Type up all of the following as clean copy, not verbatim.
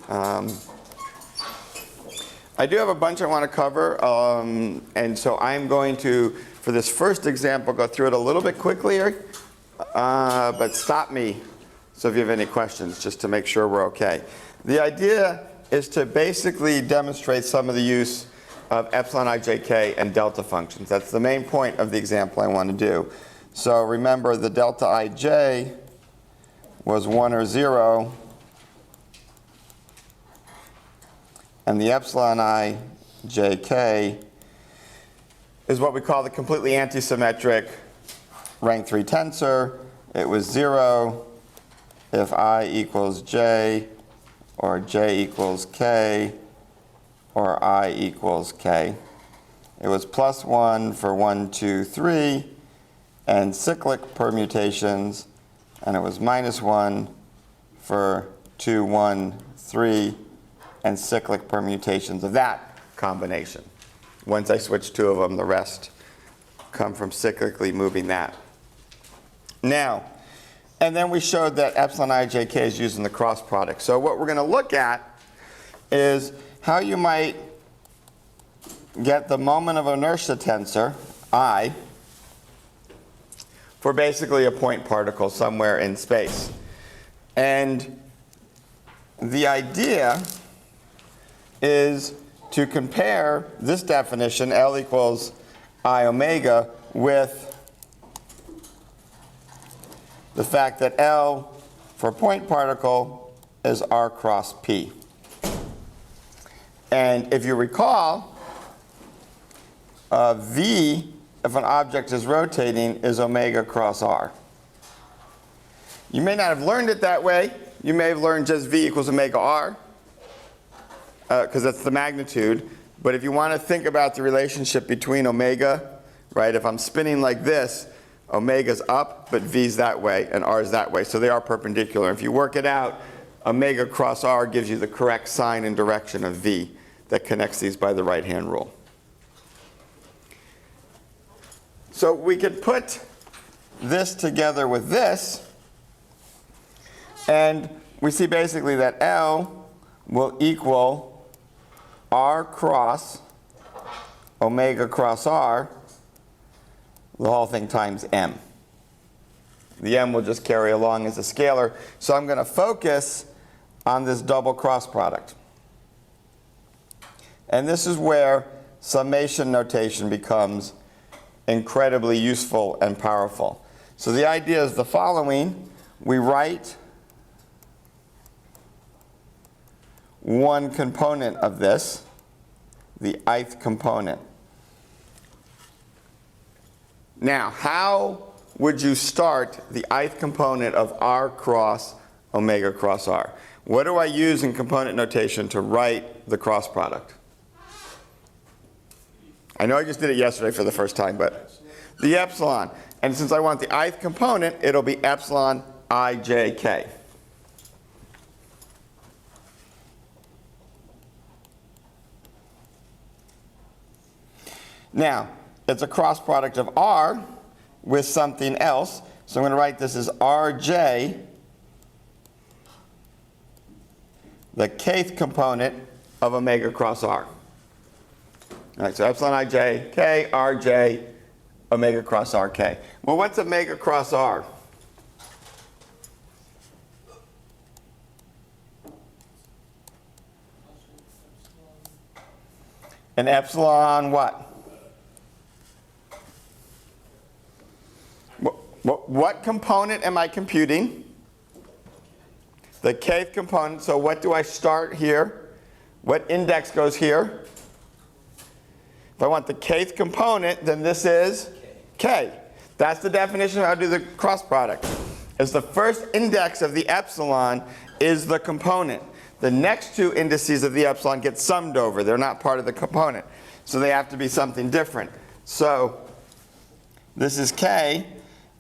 I do have a bunch I want to cover, and so I'm going to, for this first example, go through it a little bit quickly, but stop me so if you have any questions, just to make sure we're okay. The idea is to basically demonstrate some of the use of epsilon ijk and delta functions. That's the main point of the example I want to do. So remember, the delta ij was 1 or 0, and the epsilon ijk is what we call the completely antisymmetric rank 3 tensor. It was 0 if I equals j, or j equals k, or I equals k. It was +1 for 1, 2, 3, and cyclic permutations, and it was -1 for 2, 1, 3, and cyclic permutations of that combination. Once I switch 2 of them, the rest come from cyclically moving that. Now, and then we showed that epsilon ijk is used in the cross product. So what we're going to look at is how you might get the moment of inertia tensor, I, for basically a point particle somewhere in space. And the idea is to compare this definition, L equals I omega, with the fact that L for a point particle is R cross P. And if you recall, V, if an object is rotating, is omega cross R. You may not have learned it that way. You may have learned just V equals omega R, because that's the magnitude. But if you want to think about the relationship between omega, right, if I'm spinning like this, omega's up, but V's that way, and R's that way. So they are perpendicular. If you work it out, omega cross R gives you the correct sign and direction of V that connects these by the right-hand rule. So we could put this together with this, and we see basically that L will equal R cross omega cross R, the whole thing times m. The m will just carry along as a scalar. So I'm going to focus on this double cross product. And this is where summation notation becomes incredibly useful and powerful. So the idea is the following. We write one component of this, the ith component. Now, how would you start the ith component of R cross omega cross R? What do I use in component notation to write the cross product? I know I just did it yesterday for the first time, but the epsilon. And since I want the ith component, it'll be epsilon ijk. Now, it's a cross product of R with something else. So I'm going to write this as Rj, the kth component of omega cross R. All right, so epsilon ij, k, Rj, omega cross Rk. Well, what's omega cross R? An epsilon what? What component am I computing? The kth component. So what do I start here? What index goes here? If I want the kth component, then this is k. That's the definition of how to do the cross product. As the first index of the epsilon is the component. The next two indices of the epsilon get summed over. They're not part of the component. So they have to be something different. So this is k.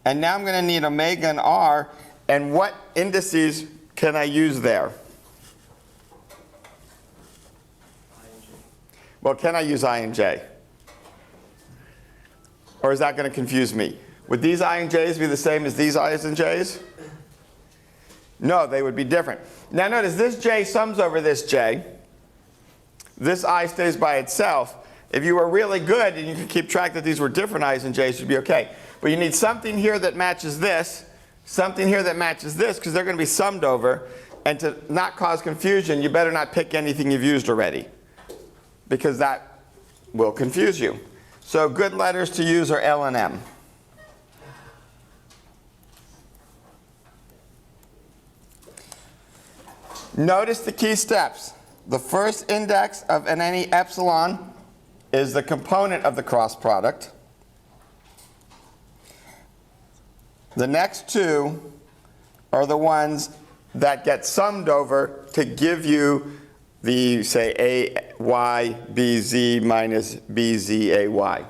And now I'm going to need omega and R. And what indices can I use there? Well, can I use I and j? Or is that going to confuse me? Would these I and j's be the same as these i's and j's? No, they would be different. Now notice this j sums over this j. This I stays by itself. If you were really good and you could keep track that these were different i's and j's, you'd be okay. But you need something here that matches this, something here that matches this, because they're going to be summed over. And to not cause confusion, you better not pick anything you've used already, because that will confuse you. So good letters to use are L and M. Notice the key steps. The first index of any epsilon is the component of the cross product. The next two are the ones that get summed over to give you the, say, AY BZ minus BZAY.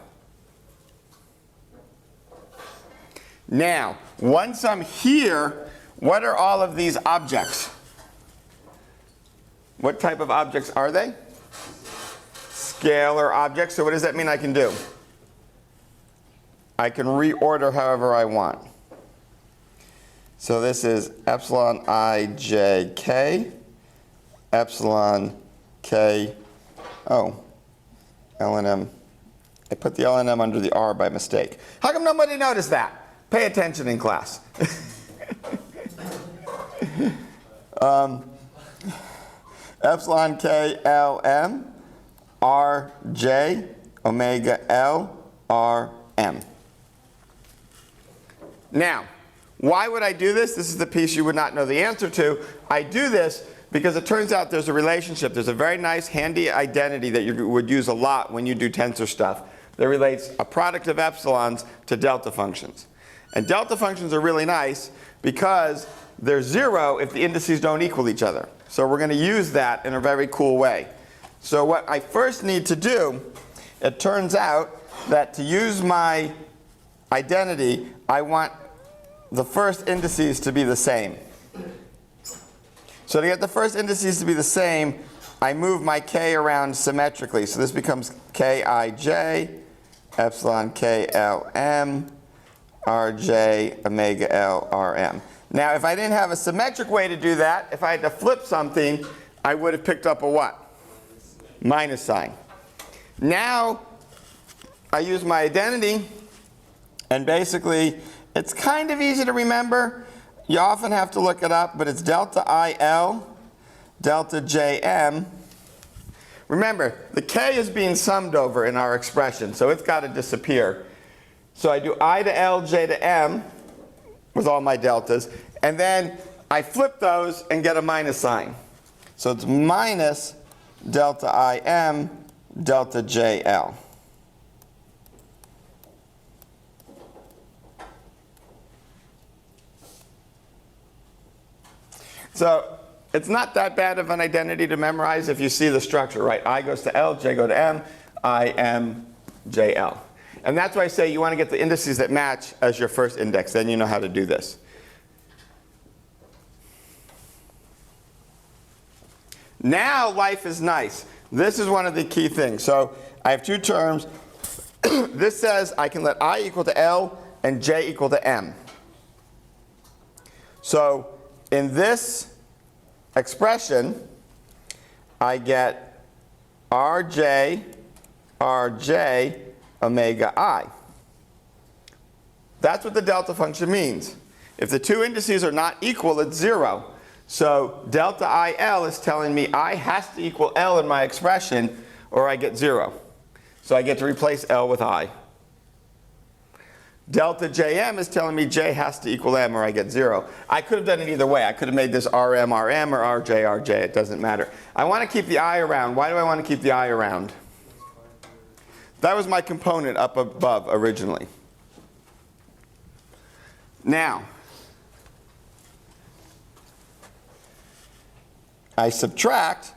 Now, once I'm here, what are all of these objects? What type of objects are they? Scalar objects. So what does that mean I can do? I can reorder however I want. So this is epsilon I j k, epsilon k, oh, L and M. I put the L and M under the R by mistake. How come nobody noticed that? Pay attention in class. Epsilon k L M, R j, omega L R M. Now, why would I do this? This is the piece you would not know the answer to. I do this because it turns out there's a relationship. There's a very nice, handy identity that you would use a lot when you do tensor stuff that relates a product of epsilons to delta functions. And delta functions are really nice because they're zero if the indices don't equal each other. So we're going to use that in a very cool way. So what I first need to do, it turns out that to use my identity, I want the first indices to be the same. So to get the first indices to be the same, I move my k around symmetrically. So this becomes kij, epsilon klm, rj, omega l, rm. Now, if I didn't have a symmetric way to do that, if I had to flip something, I would have picked up a what? Minus sign. Now, I use my identity, and basically, it's kind of easy to remember. You often have to look it up, but it's delta IL, delta JM. Remember, the k is being summed over in our expression, so it's got to disappear. So I do I to L, J to M with all my deltas, and then I flip those and get a minus sign. So it's minus delta IM, delta JL. So it's not that bad of an identity to memorize if you see the structure, right? I goes to L, J go to M, I, M, J, L. And that's why I say you want to get the indices that match as your first index. Then you know how to do this. Now life is nice. This is one of the key things. So I have two terms. This says I can let I equal to L and J equal to M. So in this expression, I get RJ, RJ, omega I. That's what the delta function means. If the two indices are not equal, it's 0. So delta IL is telling me I has to equal L in my expression or I get 0. So I get to replace L with I. Delta JM is telling me J has to equal M or I get 0. I could have done it either way. I could have made this RM, RM or RJ, RJ. It doesn't matter. I want to keep the I around. Why do I want to keep the I around? That was my component up above originally. Now, I subtract.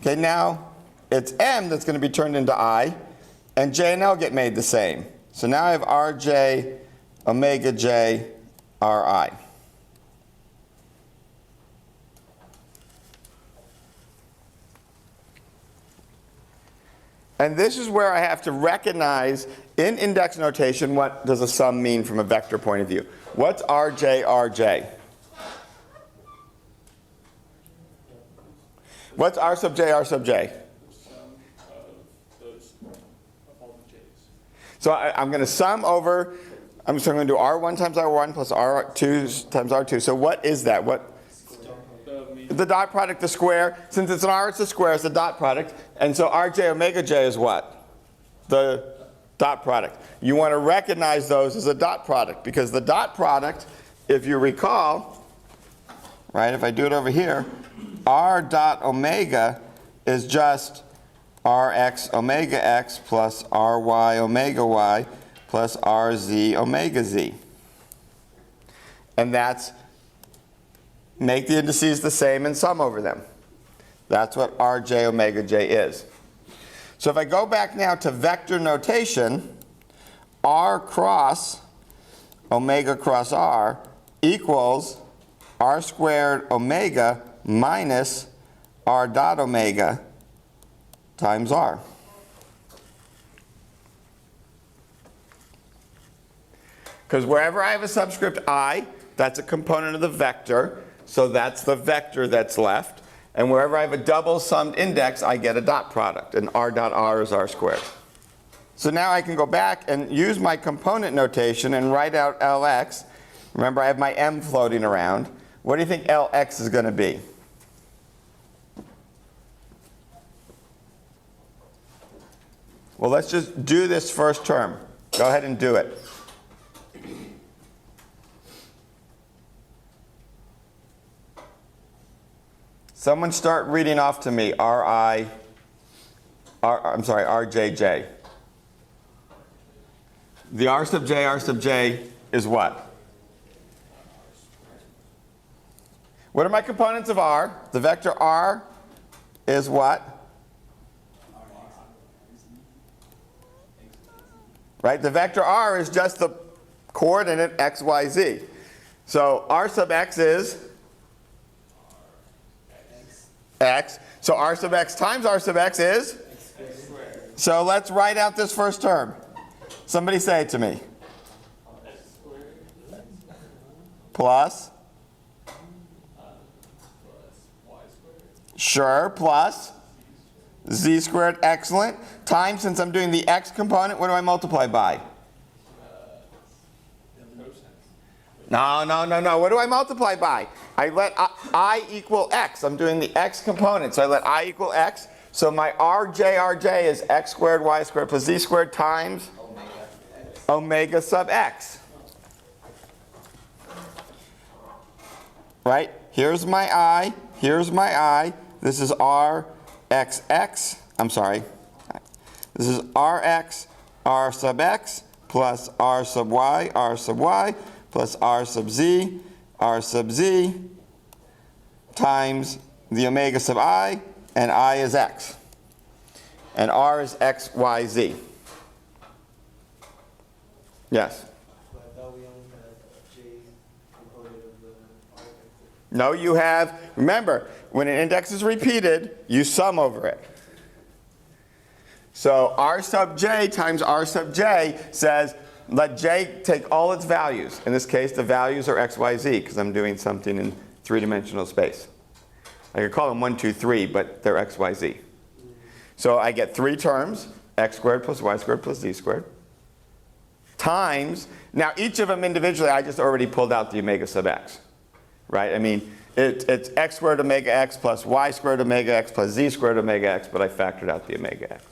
Okay, now it's M that's going to be turned into I, and J and L get made the same. So now I have RJ, omega J, RI. And this is where I have to recognize in index notation what does a sum mean from a vector point of view. What's RJ, RJ? What's R sub j, R sub j? So I'm going to sum over, I'm going to do R1 times R1 plus R2 times R2. So what is that? What? The dot product, the square. Since it's an R, it's a square, it's a dot product. And so Rj omega j is what? The dot product. You want to recognize those as a dot product, because the dot product, if you recall, right, if I do it over here, R dot omega is just Rx omega x plus Ry omega y plus Rz omega z. And that's make the indices the same and sum over them. That's what Rj omega j is. So if I go back now to vector notation, R cross omega cross R equals R squared omega minus R dot omega times R. Because wherever I have a subscript I, that's a component of the vector, so that's the vector that's left. And wherever I have a double summed index, I get a dot product, and R dot R is R squared. So now I can go back and use my component notation and write out Lx. Remember, I have my m floating around. What do you think Lx is going to be? Well, let's just do this first term. Go ahead and do it. Someone start reading off to me RJJ. The R sub j is what? What are my components of R? The vector R is what? Right? The vector R is just the coordinate x, y, z. So R sub x is x. So R sub x times R sub x is? So let's write out this first term. Somebody say it to me. Plus? Sure, plus? Z squared, excellent. Times, since I'm doing the x component, what do I multiply by? No. What do I multiply by? I let I equal x. I'm doing the x component, so I let I equal x. So my RJ is x squared y squared plus z squared times omega sub x. Right? Here's my I. Here's my I. This is RXX. I'm sorry. This is RX, R sub x plus R sub y plus R sub z times the omega sub I, and I is x. And R is x, y, z. Yes? But I thought we only had J component of the R vector. No, you have, remember, when an index is repeated, you sum over it. So R sub j times R sub j says, let j take all its values. In this case, the values are x, y, z, because I'm doing something in three-dimensional space. I could call them 1, 2, 3, but they're x, y, z. So I get three terms, x squared plus y squared plus z squared, times, now each of them individually, I just already pulled out the omega sub x. Right? I mean, it's x squared omega x plus y squared omega x plus z squared omega x, but I factored out the omega x.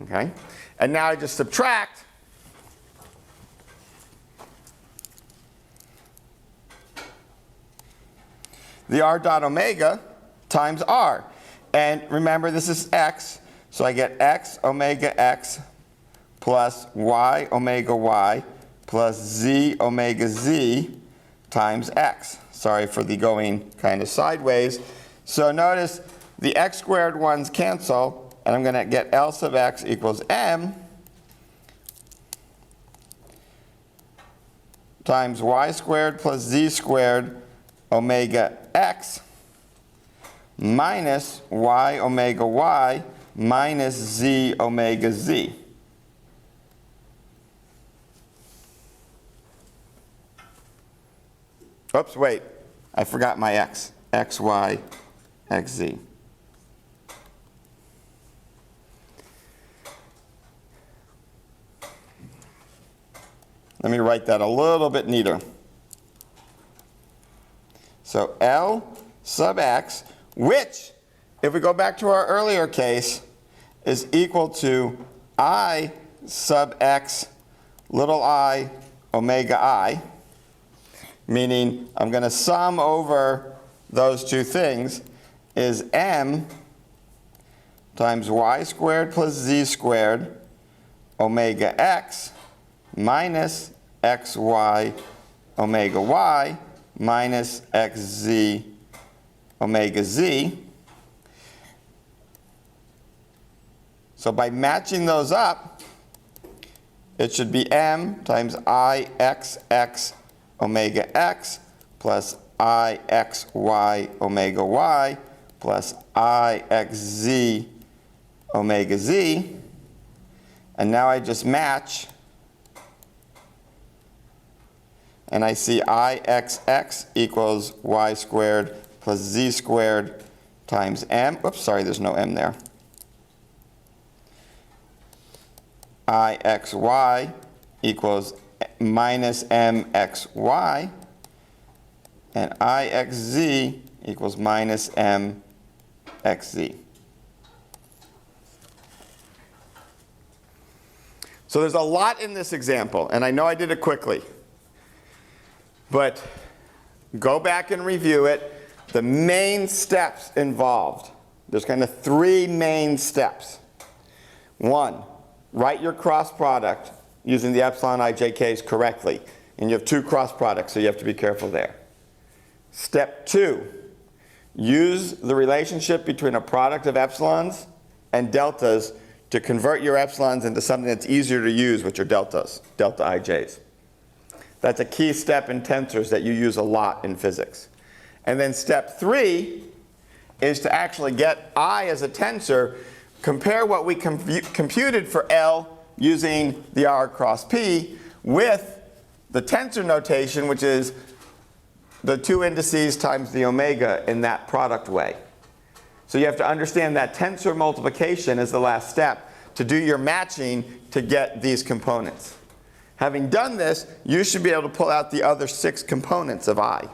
Okay? And now I just subtract. The R dot omega times R. And remember, this is x, so I get x omega x plus y omega y plus z omega z times x. Sorry for the going kind of sideways. So notice the x squared ones cancel, and I'm going to get L sub x equals m times y squared plus z squared omega x minus y omega y minus z omega z. Oops, wait. I forgot my x. X, y, x, z. Let me write that a little bit neater. So L sub x, which, if we go back to our earlier case, is equal to I sub x little I omega I, meaning I'm going to sum over those two things, is m times y squared plus z squared omega x minus xy omega y minus xz omega z. So by matching those up, it should be m times ixx omega x plus ixy omega y plus ixz omega z. And now I just match, and I see ixx equals y squared plus z squared times m. Oops, sorry, there's no m there. Ixy equals minus mxy, and ixz equals minus mxz. So there's a lot in this example, and I know I did it quickly. But go back and review it. The main steps involved. There's kind of three main steps. One, write your cross product using the epsilon ijk's correctly. And you have two cross products, so you have to be careful there. Step two, use the relationship between a product of epsilons and deltas to convert your epsilons into something that's easier to use, which are deltas, delta ij's. That's a key step in tensors that you use a lot in physics. And then step three is to actually get I as a tensor, compare what we computed for L using the R cross P with the tensor notation, which is the two indices times the omega in that product way. So you have to understand that tensor multiplication is the last step to do your matching to get these components. Having done this, you should be able to pull out the other 6 components of I.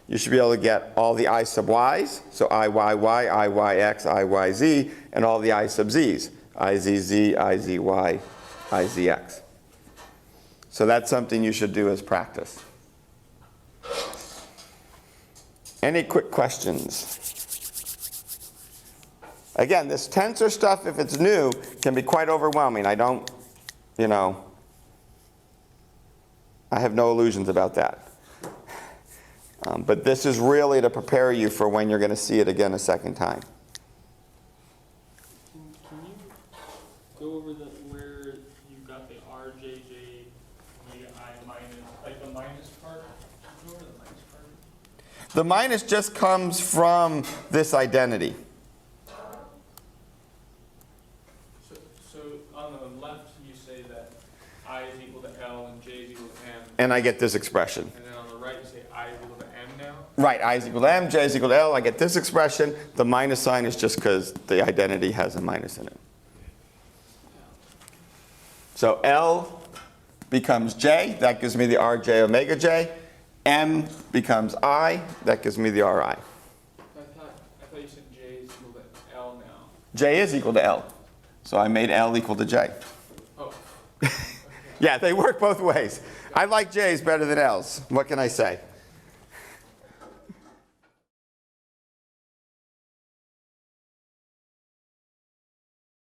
You should be able to get all the I sub y's, so Iyy, Iyx, Iyz, and all the I sub z's, Izz, Izy, Izx. So that's something you should do as practice. Any quick questions? Again, this tensor stuff, if it's new, can be quite overwhelming. I don't, I have no illusions about that. But this is really to prepare you for when you're going to see it again a second time. Can you go over where you got the RJJ omega I minus, like the minus part? Go over the minus part. The minus just comes from this identity. So on the left you say that I is equal to L and J is equal to M. And I get this expression. And then on the right you say I is equal to M now? Right, I is equal to m, j is equal to l. I get this expression. The minus sign is just because the identity has a minus in it. So L becomes j. That gives me the rj omega j. M becomes I. That gives me the ri. I thought you said J is equal to L now. J is equal to L. So I made L equal to J. Oh. Yeah, they work both ways. I like J's better than L's. What can I say?